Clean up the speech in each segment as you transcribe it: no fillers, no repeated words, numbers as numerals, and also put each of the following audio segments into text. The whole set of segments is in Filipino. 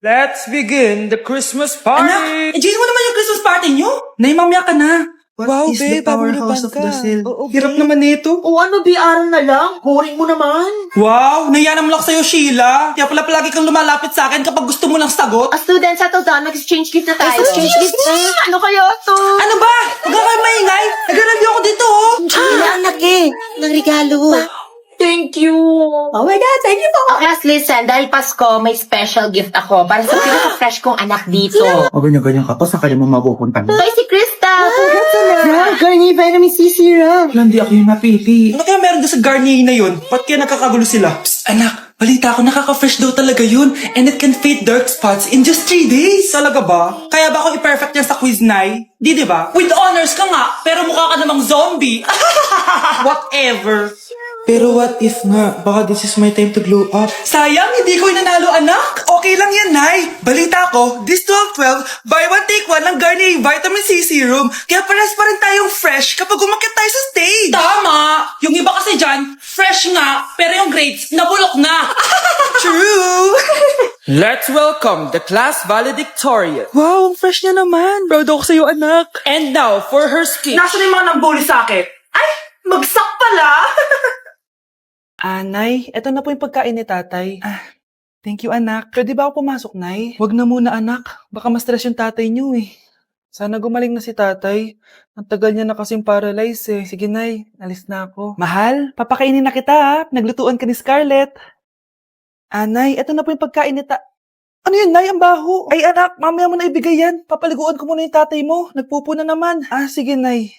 Let's begin the Christmas Anak, party! enjoy mo naman yung Christmas party nyo. Nay, mamaya ka na. Wow, What is babe, the powerhouse of babulutan ka. Brazil? Oo, Hirap babe. naman nito. O ano, BR na lang? Boring mo naman. Wow, naiya naman ako sa'yo, Sheila. Kaya pala palagi kang lumalapit sa akin kapag gusto mo lang sagot. A student settle down, mag-exchange gift na tayo. Exchange gift na? Ano kaya to? Ano ba? Huwag ka kayo maingay. Nag-review ako dito, oh. Anak eh, ng regalo. Thank you. Oh my God, thank you po. Okay, listen, dahil Pasko, may special gift ako para sa pinaka-fresh kong anak dito. O ganyan-ganyan ka pa, sa kanya mo mapupunta mo. Ito ay si Krista. Yeah, Garnier Vitamin C Serum. Wala, hindi ako yung napili. Ano kaya meron doon sa Garnier na yun? Ba't kaya nagkakagulo sila? Psst, anak, balita ko nakaka-fresh daw talaga yun. And it can fade dark spots in just 3 days. Talaga ba? Kaya ba ako i-perfect yan sa quiz, Nay? Di ba? With honors ka nga, pero mukha ka namang zombie. Whatever. Pero what if nga, baka this is my time to glow up. Sayang, hindi ko inanalo, anak. Okay lang yan, Nay. Balita ko, this 12-12, buy one take one ng Garnier Vitamin C Serum. Kaya pares pa rin tayong fresh kapag umakyat tayo sa stage. Tama! Yung iba kasi dyan, fresh nga, pero yung grades, nabulok na. True! Let's welcome the class valedictorian. Wow, ang fresh niya naman. Proud ako sa'yo, anak. And now, for her speech. Nasaan yung mga nambuli sa akin? Ay, bagsak pala! Nay, eto na po yung pagkain ni tatay. Thank you, anak. Pwede ba ako pumasok, Nay? Wag na muna, anak. Baka ma-stress yung tatay niyo eh. Sana gumaling na si tatay. Ang tagal niya na kasing paralyzed eh. Sige, Nay. Alis na ako. Mahal, papakainin na kita ha. Naglutuan ka ni Scarlett. Nay, eto na po yung pagkain ni Ano yun, Nay? Ang baho. Ay, anak, mamaya mo na ibigay yan. Papaliguan ko muna yung tatay mo. Nagpupo na naman. Sige, Nay.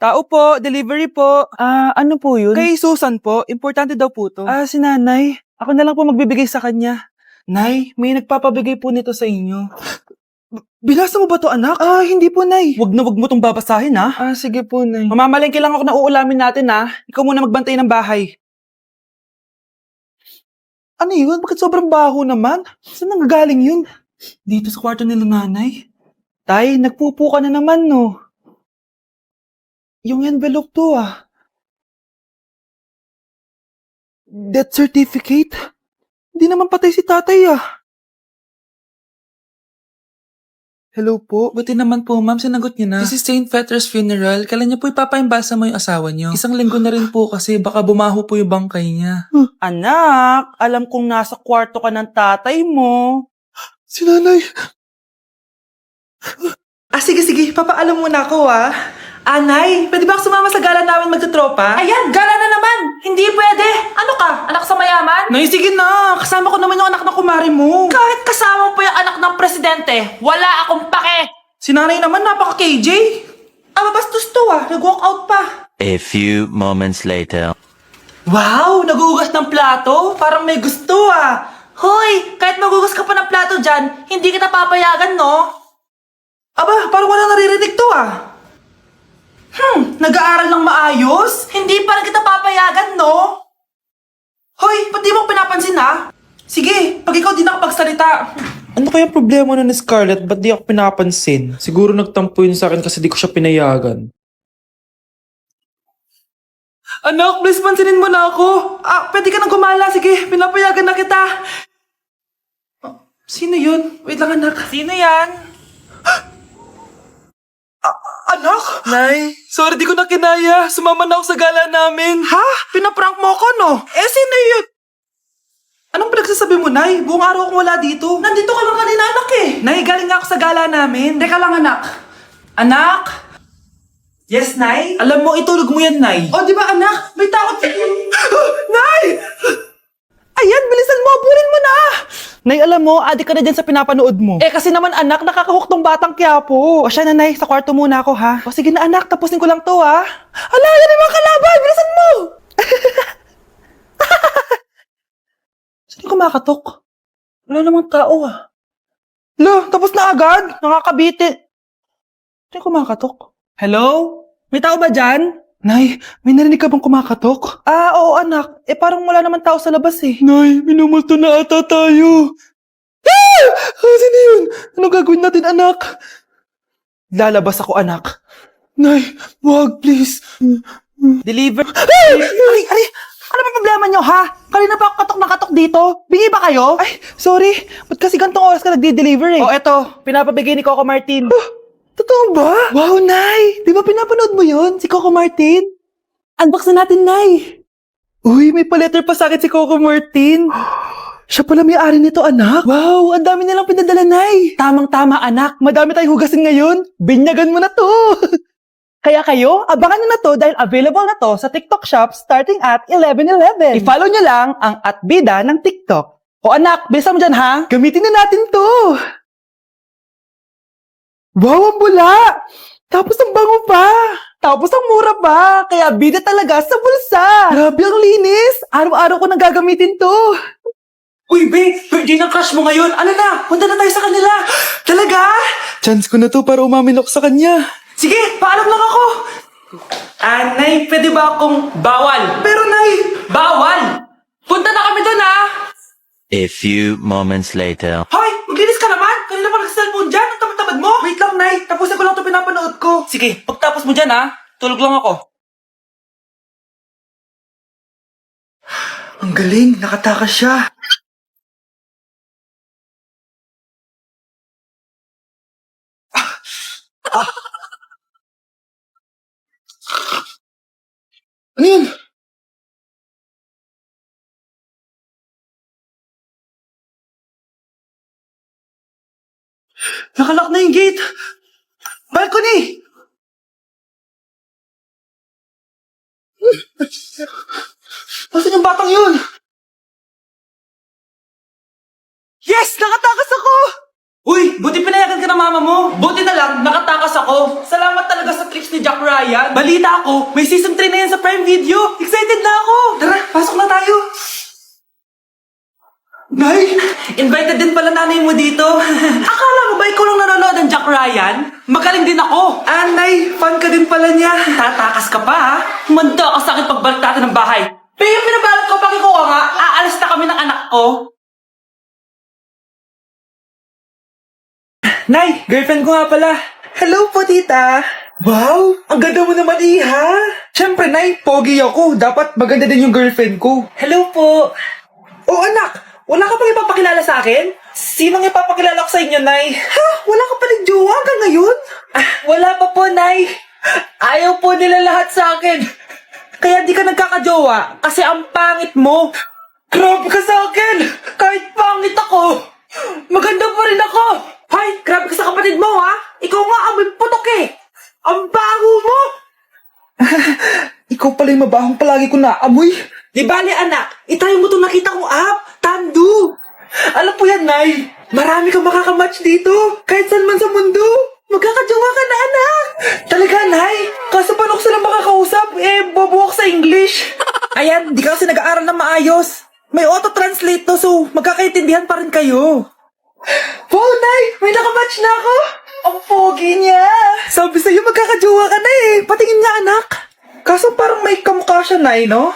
Tao po, delivery po. Ano po yun? Kay Susan po, importante daw po to. Si nanay. Ako na lang po magbibigay sa kanya. Nay, may nagpapabigay po nito sa inyo. Binasa mo ba to, anak? Hindi po, Nay. Wag mo tong babasahin, ha? Sige po, Nay. Mamamalengke lang ako na uulamin natin, ha? Ikaw muna magbantay ng bahay. Ano yun? Bakit sobrang baho naman? Saan nanggagaling yun? Dito sa kwarto nila nanay. Tay, nagpupo ka na naman, no? Yung envelope to, Death certificate? Hindi naman patay si tatay, Hello po. Buti naman po, ma'am. Sinagot niyo na. This is St. Peter's Funeral. Kailan niyo po ipapaimbasa mo yung asawa niyo? Isang linggo na rin po kasi baka bumaho po yung bangkay niya. Anak, alam kong nasa kwarto ka ng tatay mo. Si nanay. Sige. Papaalam muna ako, Nay, pwede ba ako sumama sa gala namin magtutropa? Ayan, gala na naman! Hindi pwede! Ano ka? Anak sa mayaman? Nay, sige na! Kasama ko naman yung anak ng kumari mo. Kahit kasama mo pa yung anak ng presidente, wala akong pake! Si nanay naman, napaka-KJ. Bastos to, nag-walk out pa. A few moments later. Wow, nagugas ng plato? Parang may gusto, Hoy, kahit magugas ka pa ng plato dyan, hindi kita papayagan, no? Parang wala naririnig to, nag-aaral ng maayos? Hindi pa rin kita papayagan, no? Hoy, ba't di mo pinapansin, Sige, pag ikaw di nakapagsalita. Ano kaya problema na ni Scarlett? Ba't di ako pinapansin? Siguro nagtampo yun sa akin kasi di ko siya pinayagan. Anak, please pansinin mo na ako. Pwede ka nang gumala. Sige, pinapayagan na kita. Sino yun? Wait lang, anak. Sino yan? Anak? Nay, sorry di ko na kinaya. Sumama na ako sa gala namin. Ha? Pinaprank mo ako, no? Sino yun? Anong pinagsasabi mo, Nay? Buong araw akong wala dito. Nandito ka lang kanina, anak Nay, galing nga ako sa gala namin. Teka lang, anak. Anak? Yes, Nay? Alam mo, itulog mo yan, Nay. Di ba, anak? May takot. Nay! Ayan, bilisan mo. Abunin mo na. Nay, alam mo, adik ka na dyan sa pinapanood mo. Kasi naman, anak, nakakahook tong batang Quiapo. Siya na, Nay, sa kwarto muna ako, ha? Sige na, anak, tapusin ko lang to, ha? Yan yung mga kalaban! Bilisan mo! Saan yung kumakatok? Wala namang tao, tapos na agad? Nakakabiti. Saan yung kumakatok? Hello? May tao ba dyan? Nay, may narinig ka bang kumakatok? Oo, anak. Parang wala naman tao sa labas, Nay, minumulto na ata tayo. Sino yun? Ano gagawin natin, anak? Lalabas ako, anak. Nay, wag, please. Deliver. Ari! Ano ba problema nyo, ha? Kanina pa ako katok na katok dito. Bingi ba kayo? Ay, sorry. Ba't kasi gantong oras ka nagde-deliver eh? Oh, eto. Pinapabigay ni Coco Martin. Totoo ba? Wow, Nay! Di ba pinapanood mo yun? Si Coco Martin? Unbox na natin, Nay! Uy, may pa-letter pa sa akin si Coco Martin. Siya pala may-ari nito, anak. Wow, ang dami nilang pinadala, Nay. Tamang-tama, anak. Madami tayong hugasin ngayon. Binyagan mo na to. Kaya kayo, abangan nyo na to dahil available na to sa TikTok Shop starting at 11/11. I-follow nyo lang ang @bida ng TikTok. O anak, bilisan mo dyan ha. Gamitin na natin to. Wow, ang bula! Tapos ang bango pa! Tapos ang mura pa! Kaya bida talaga sa bulsa! Grabe ang linis! Araw-araw ko nang gagamitin to! Uy, babe! Birthday ng crush mo ngayon! Ano na? Punta na tayo sa kanila! Talaga? Chance ko na to para umamin ako sa kanya. Sige, paalam lang ako! Nay, pwede ba akong bawal? Pero Nay! Bawal! Punta na kami doon, ha! A few moments later. Hoy! Maglinis ka naman! Kanina pa nag-cellphone dyan! Ang tamad-tamad mo! Wait lang, Nay! Tapusin ko lang ito pinapanood ko. Sige, pagtapos mo dyan, ha? Tulog lang ako. Ang galing! Nakatakas siya! Ano yun? Nakalock na yung gate! Balcony! Nasaan yung batang yun? Yes! Nakatakas ako! Uy, buti pinayagan ka ng mama mo. Buti na lang, nakatakas ako. Salamat talaga sa tricks ni Jack Ryan. Balita ako, may season 3 na yan sa Prime Video. Excited na ako. Tara, pasok na tayo. Nay! Invited din pala nanay mo dito. Akala mo ba ikaw lang nanonood ng Jack Ryan? Magaling din ako. Nay, fan ka din pala niya. Tatakas ka pa, ha? Manda ka sa akin pagbalik natin ng bahay. Pero yung pinabalot ko pag ikaw nga, aalis na kami ng anak ko. Nay, girlfriend ko nga pala. Hello po, tita. Wow, ang ganda mo naman, iha. Siyempre, Nay, pogi ako. Dapat maganda din yung girlfriend ko. Hello po. Oh, anak, wala ka pang ipapakilala sa akin? Sinong ipapakilala ko sa inyo, Nay? Ha? Wala ka palang jowa hanggang ngayon? Wala pa po, Nay. Ayaw po nila lahat sa akin. Kaya di ka nagkakajowa kasi ang pangit mo. Grabe ka sa akin. Kahit pangit ako, maganda pa rin ako. Hay, grabe ka sa kapatid mo, ha? Ikaw nga amoy putok eh. Ang baho mo. Ikaw pala yung mabahong palagi ko naamoy. Di bali, anak. Itry mo itong nakita kong app. Tandu. Alam po yan, Nay. Marami kang makakamatch dito. Kahit saan man sa mundo. Magkakajowa ka na, anak. Talaga, Nay. Kaso paano ko sila makakausap? Bobo ako sa English. Ayan, di ka kasi nag-aaral na maayos. May auto-translate to, so magkakaintindihan pa rin kayo. Wow, Nay! May nakamatch na ako! Ang pogi niya! Sabi sa'yo, magkakajowa ka na eh! Patingin nga, anak! Kaso parang may kamukha siya, Nay, no?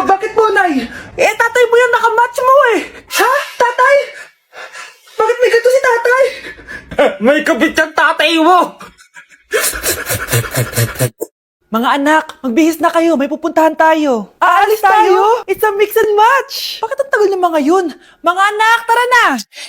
Bakit mo, Nay? Tatay mo yan, nakamatch mo eh! Ha? Tatay? Bakit may ganito si tatay? May kabit yung tatay mo! Mga anak, magbihis na kayo. May pupuntahan tayo. Aalis tayo? It's a mix and match. Bakit ang tagal ng mga yun? Mga anak, tara na!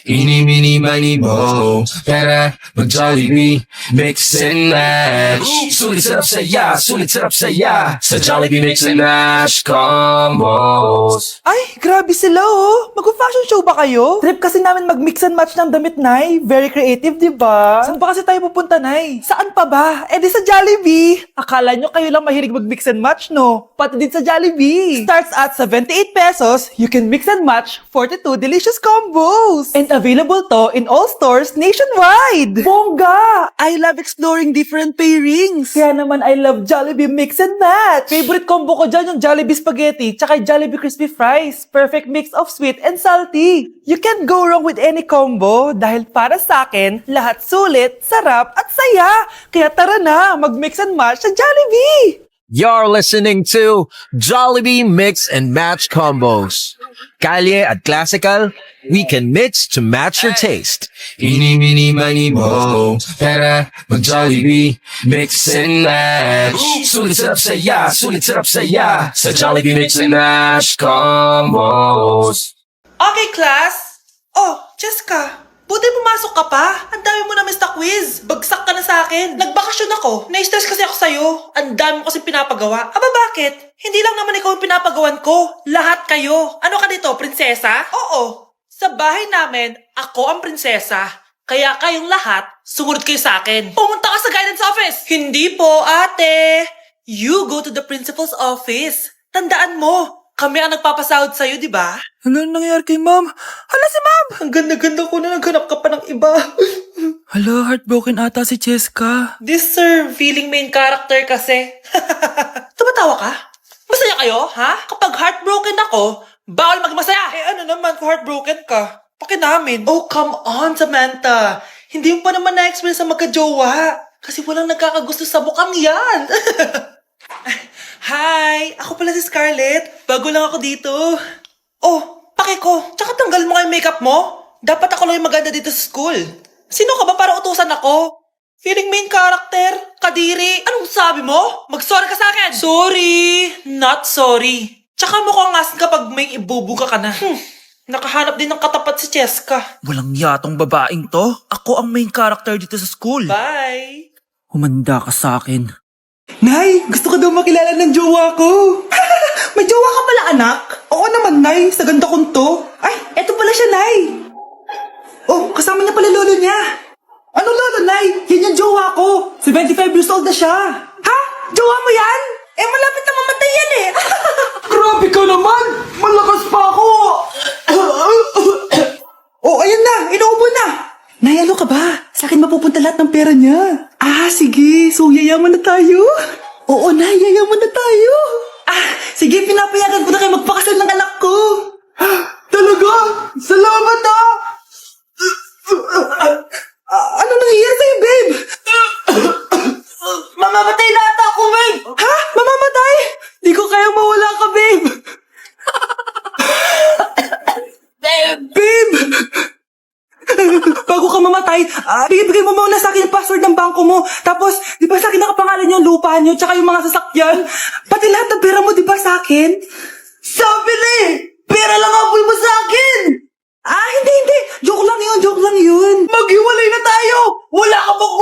Eeny, meeny, miny, mo. Tara, mag-Jollibee, mix and match. Sulit sarap saya, sulit sarap saya. Sa Jollibee mix and match combos. Ay, grabe sila oh. Mag-fashion show ba kayo? Trip kasi namin mag-mix and match ng damit, Nay. Very creative, di ba? Saan ba kasi tayo pupunta, Nay? Saan pa ba? Di sa Jollibee. Akala nyo kayo lang mahilig mag-mix and match, no? Pati din sa Jollibee. Starts at 78 pesos, you can mix and match 42 delicious combos. And available to in all stores nationwide. Bongga! I love exploring different pairings. Kaya naman I love Jollibee mix and match. Favorite combo ko dyan yung Jollibee spaghetti tsaka Jollibee crispy fries. Perfect mix of sweet and salty. You can't go wrong with any combo dahil para sa akin, lahat sulit, sarap at saya. Kaya tara na, mag-mix and match sa Jollibee! You're listening to Jollibee Mix and Match Combos. Kalye at classical, we can mix to match your taste. Eeny, meeny, miny, mo. Pera, mag-Jollibee, mix and match. Sulit sarap saya, sulit sarap saya. Sa Jollibee Mix and Match combos. Okay, class. Oh, Jessica. Buti pumasok ka pa. Ang dami mo na miss na quiz. Bagsak ka na sa akin. Nagbakasyon ako. Na-stress kasi ako sa'yo. Ang dami mo kasi pinapagawa. Aba, bakit? Hindi lang naman ikaw ang pinapagawan ko. Lahat kayo. Ano ka dito, prinsesa? Oo. Sa bahay namin, ako ang prinsesa. Kaya kayong lahat, sumunod kayo sa akin. Pumunta ka sa guidance office. Hindi po, ate. You go to the principal's office. Tandaan mo, kami ang nagpapasahod sa'yo, di ba? Ano nangyari kay ma'am? Hala si ma'am! Ang ganda-ganda ko na naghanap ka pa ng iba. Hala, heartbroken ata si Cheska. This sir, feeling main character kasi. Tumatawa ka? Masaya kayo, ha? Kapag heartbroken ako, bawal maging masaya. Eh ano naman kung heartbroken ka? Pakinamin. Oh, come on, Samantha. Hindi mo pa naman na-experience sa magka-jowa. Kasi walang nagkakagusto sa mukhang yan. Hi! Ako pala si Scarlett. Bago lang ako dito. Oh, pake ko. Tsaka tanggal mo nga yung makeup mo. Dapat ako lang yung maganda dito sa school. Sino ka ba para utusan ako? Feeling main character? Kadiri? Anong sabi mo? Mag-sorry ka sa akin! Sorry! Not sorry. Tsaka mukhang asin kapag may ibubuga ka na. Nakahanap din ng katapat si Cheska. Walang yatong babaeng to. Ako ang main character dito sa school. Bye! Humanda ka sa akin. Nay, gusto ko daw makilala ng jowa ko. May jowa ka pala, anak? Oo naman, Nay. Sa ganda kong to. Ay, eto pala siya, Nay. Oh, kasama niya pala lolo niya. Ano lolo, Nay? Yan yung jowa ko. 75 years old na siya. Ha? Jowa mo yan? Eh, malapit na mamatay yan eh. Grabe ka naman. Malakas pa ako. Oh, ayan na. Inuubo na. Nay, ano ka ba? Sa akin mapupunta lahat ng pera niya. Ah, sige. So, yayaman na tayo? Oo, Nay. Yayaman na tayo. Ah, sige. Pinapayagan ko na kayo magpakasal ng anak ko. Talaga? Salamat ah! Ano nangyayari sa'yo, babe? Mamamatay na ata ako, babe! Ha? Mamamatay? Di ko kaya mawala ka, babe! Babe! Bago ka mamatay, bigay mo muna sa akin yung password ng bangko mo. Tapos, di ba sa akin nakapangalan yung lupa nyo, tsaka yung mga sasakyan? Pati lahat ng pera mo, di ba sa akin? Sabi na eh! Pera lang apoy mo sa akin! Ah, hindi. Joke lang yun. Maghiwalay na tayo! Wala ka bang